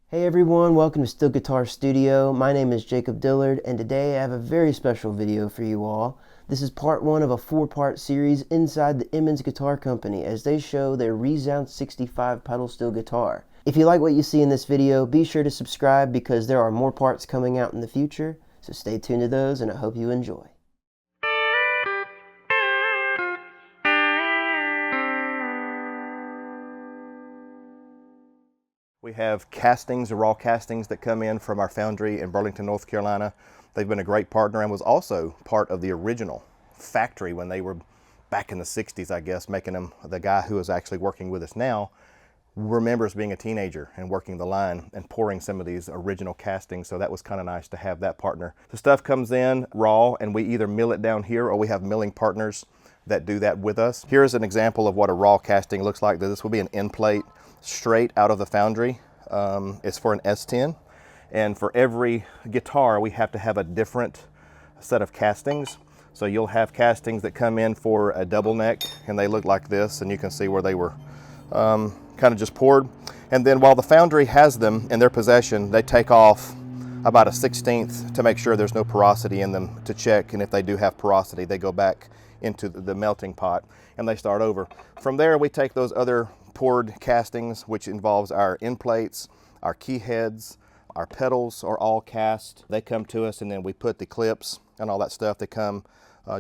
Hey everyone, welcome to Still Guitar Studio. My name is Jacob Dillard, and today I have a very special video for you all. This is part one of a four-part series inside the Emmons Guitar Company as they show their ReSound'65 pedal steel guitar. If you like what you see in this video, be sure to subscribe because there are more parts coming out in the future, so stay tuned to those and I hope you enjoy. We have castings, raw castings that come in from our foundry in Burlington, North Carolina. They've been a great partner and was also part of the original factory when they were back in the 60s, I guess, making them. The guy who is actually working with us now remembers being a teenager and working the line and pouring some of these original castings, so that was kind of nice to have that partner. The stuff comes in raw and we either mill it down here or we have milling partners that do that with us. Here's an example of what a raw casting looks like. This will be an end plate straight out of the foundry. It's for an S10, and for every guitar we have to have a different set of castings. So you'll have castings that come in for a double neck and they look like this, and you can see where they were kind of just poured. And then while the foundry has them in their possession, they take off about a 1/16 to make sure there's no porosity in them to check, and if they do have porosity they go back into the melting pot and they start over. From there we take those other poured castings, which involves our end plates, our key heads, our pedals are all cast. They come to us and then we put the clips and all that stuff. They come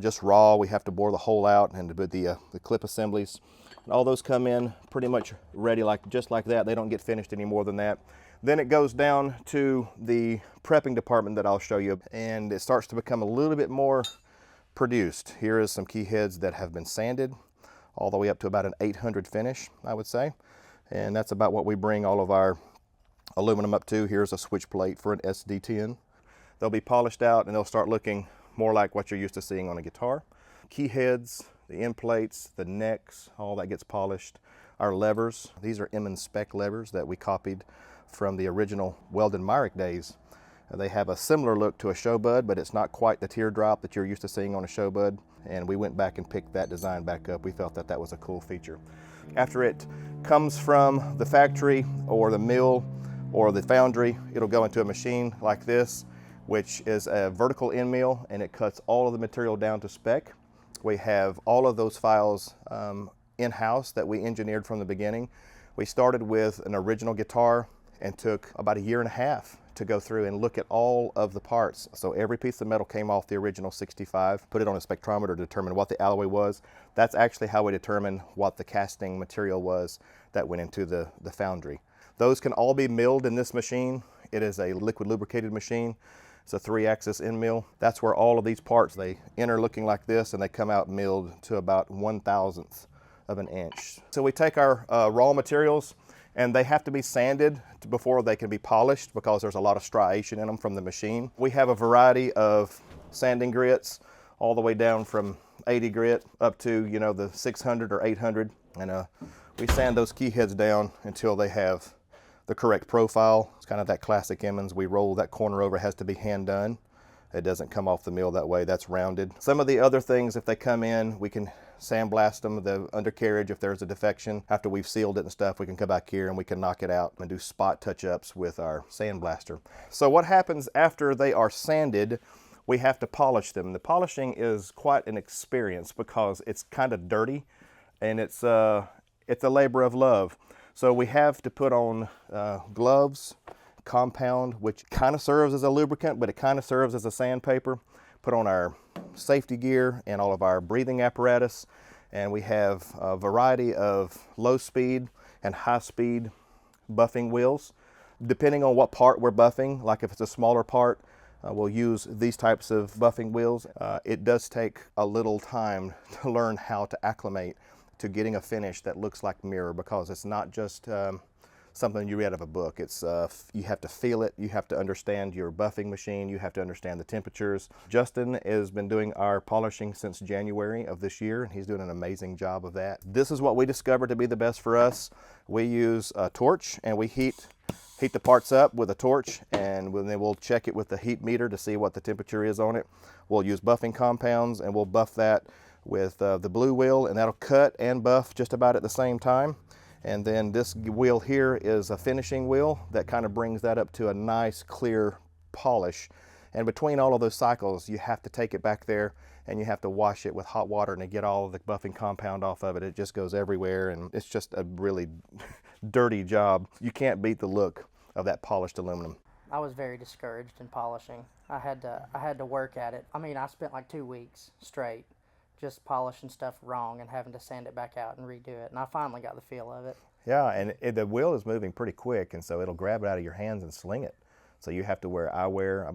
just raw. We have to bore the hole out and put the clip assemblies. And all those come in pretty much ready, just like that. They don't get finished any more than that. Then it goes down to the prepping department that I'll show you, and it starts to become a little bit more produced. Here is some key heads that have been sanded all the way up to about an 800 finish, I would say. And that's about what we bring all of our aluminum up to. Here's a switch plate for an SD10. They'll be polished out and they'll start looking more like what you're used to seeing on a guitar. Key heads, the end plates, the necks, all that gets polished. Our levers, these are Emmons spec levers that we copied from the original Weldon Myrick days. They have a similar look to a Showbud, but it's not quite the teardrop that you're used to seeing on a Showbud. And we went back and picked that design back up. We felt that that was a cool feature. After it comes from the factory or the mill or the foundry, it'll go into a machine like this, which is a vertical end mill, and it cuts all of the material down to spec. We have all of those files in-house that we engineered from the beginning. We started with an original guitar and took about 1.5 years to go through and look at all of the parts. So every piece of metal came off the original 65, put it on a spectrometer to determine what the alloy was. That's actually how we determine what the casting material was that went into the foundry. Those can all be milled in this machine. It is a liquid lubricated machine. It's a 3-axis end mill. That's where all of these parts, they enter looking like this and they come out milled to about 1/1000th of an inch. So we take our raw materials, and they have to be sanded before they can be polished because there's a lot of striation in them from the machine. We have a variety of sanding grits all the way down from 80 grit up to, you know, the 600 or 800. And we sand those key heads down until they have the correct profile. It's kind of that classic Emmons. We roll that corner over, it has to be hand done. It doesn't come off the mill that way, that's rounded. Some of the other things, if they come in, we can sandblast them, the undercarriage, if there's a defection. After we've sealed it and stuff, we can come back here and we can knock it out and do spot touch-ups with our sandblaster. So what happens after they are sanded, we have to polish them. The polishing is quite an experience because it's kind of dirty and it's a labor of love. So we have to put on gloves, compound, which kind of serves as a lubricant, but it kind of serves as a sandpaper. Put on our safety gear and all of our breathing apparatus, and we have a variety of low speed and high speed buffing wheels. Depending on what part we're buffing, like if it's a smaller part, we'll use these types of buffing wheels. It does take a little time to learn how to acclimate to getting a finish that looks like mirror, because it's not just something you read out of a book. It's you have to feel it, you have to understand your buffing machine, you have to understand the temperatures. Justin has been doing our polishing since January of this year, and he's doing an amazing job of that. This is what we discovered to be the best for us. We use a torch and we heat the parts up with a torch, and then we'll check it with the heat meter to see what the temperature is on it. We'll use buffing compounds and we'll buff that with the blue wheel, and that'll cut and buff just about at the same time. And then this wheel here is a finishing wheel that kind of brings that up to a nice clear polish. And between all of those cycles, you have to take it back there and you have to wash it with hot water and to get all of the buffing compound off of it. It just goes everywhere and it's just a really dirty job. You can't beat the look of that polished aluminum. I was very discouraged in polishing. I had to work at it. I mean, I spent like 2 weeks straight just polishing stuff wrong and having to sand it back out and redo it. And I finally got the feel of it. Yeah, and the wheel is moving pretty quick, and so it'll grab it out of your hands and sling it. So you have to wear eyewear.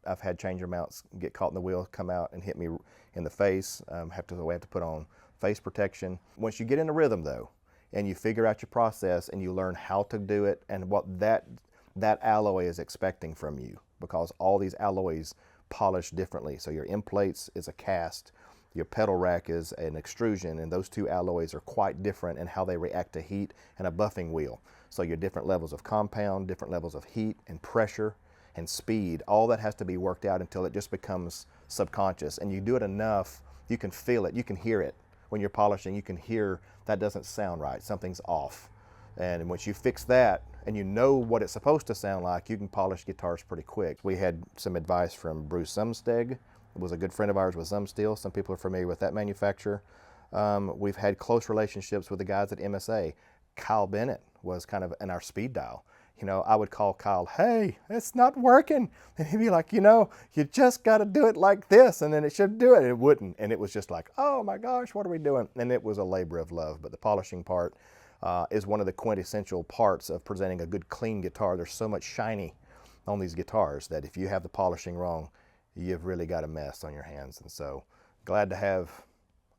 I've had changer mounts get caught in the wheel, come out and hit me in the face. We have to put on face protection. Once you get in the rhythm though, and you figure out your process and you learn how to do it and what that alloy is expecting from you, because all these alloys polish differently. So your end plates is a cast, your pedal rack is an extrusion, and those two alloys are quite different in how they react to heat and a buffing wheel. So your different levels of compound, different levels of heat and pressure and speed, all that has to be worked out until it just becomes subconscious. And you do it enough, you can feel it, you can hear it. When you're polishing, you can hear that doesn't sound right, something's off. And once you fix that and you know what it's supposed to sound like, you can polish guitars pretty quick. We had some advice from Bruce Zumsteg, was a good friend of ours with Zumsteel. Some people are familiar with that manufacturer. We've had close relationships with the guys at MSA. Kyle Bennett was kind of in our speed dial. You know, I would call Kyle, hey, it's not working. And he'd be like, you know, you just got to do it like this, and then it should do it. And it wouldn't. And it was just like, oh my gosh, what are we doing? And it was a labor of love. But the polishing part is one of the quintessential parts of presenting a good, clean guitar. There's so much shiny on these guitars that if you have the polishing wrong, you've really got a mess on your hands. And so glad to have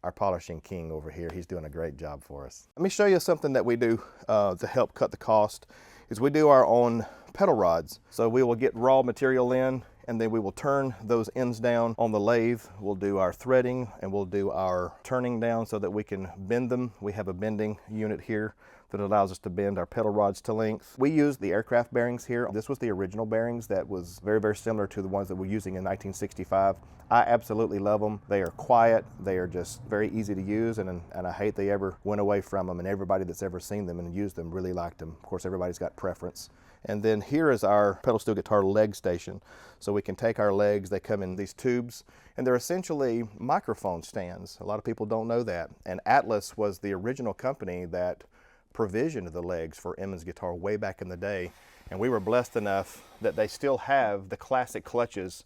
our polishing king over here. He's doing a great job for us. Let me show you something that we do to help cut the cost. Is we do our own pedal rods. So we will get raw material in, and then we will turn those ends down on the lathe. We'll do our threading and we'll do our turning down so that we can bend them. We have a bending unit here that allows us to bend our pedal rods to length. We use the aircraft bearings here. This was the original bearings that was very, very similar to the ones that we're using in 1965. I absolutely love them. They are quiet. They are just very easy to use, and I hate they ever went away from them, and everybody that's ever seen them and used them really liked them. Of course, everybody's got preference. And then here is our pedal steel guitar leg station. So we can take our legs, they come in these tubes, and they're essentially microphone stands. A lot of people don't know that. And Atlas was the original company that provisioned the legs for Emmons guitar way back in the day. And we were blessed enough that they still have the classic clutches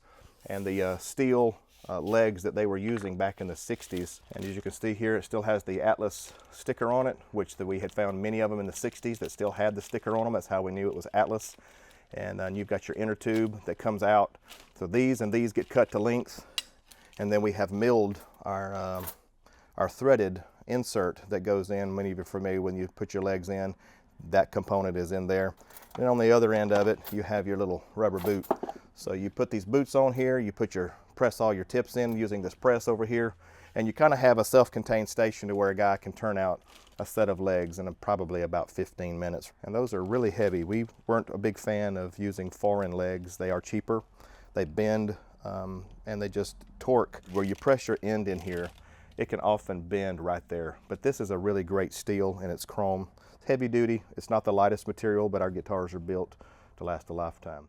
and the steel legs that they were using back in the 60s. And as you can see here, it still has the Atlas sticker on it, which we had found many of them in the 60s that still had the sticker on them. That's how we knew it was Atlas. And you've got your inner tube that comes out. So these and these get cut to length. And then we have milled our threaded insert that goes in. Many of you are familiar when you put your legs in, that component is in there. And on the other end of it, you have your little rubber boot. So you put these boots on here, you press all your tips in using this press over here, and you kind of have a self-contained station to where a guy can turn out a set of legs in probably about 15 minutes. And those are really heavy. We weren't a big fan of using foreign legs. They are cheaper, they bend, and they just torque. Where you press your end in here, it can often bend right there. But this is a really great steel, and it's chrome. It's heavy duty. It's not the lightest material, but our guitars are built to last a lifetime.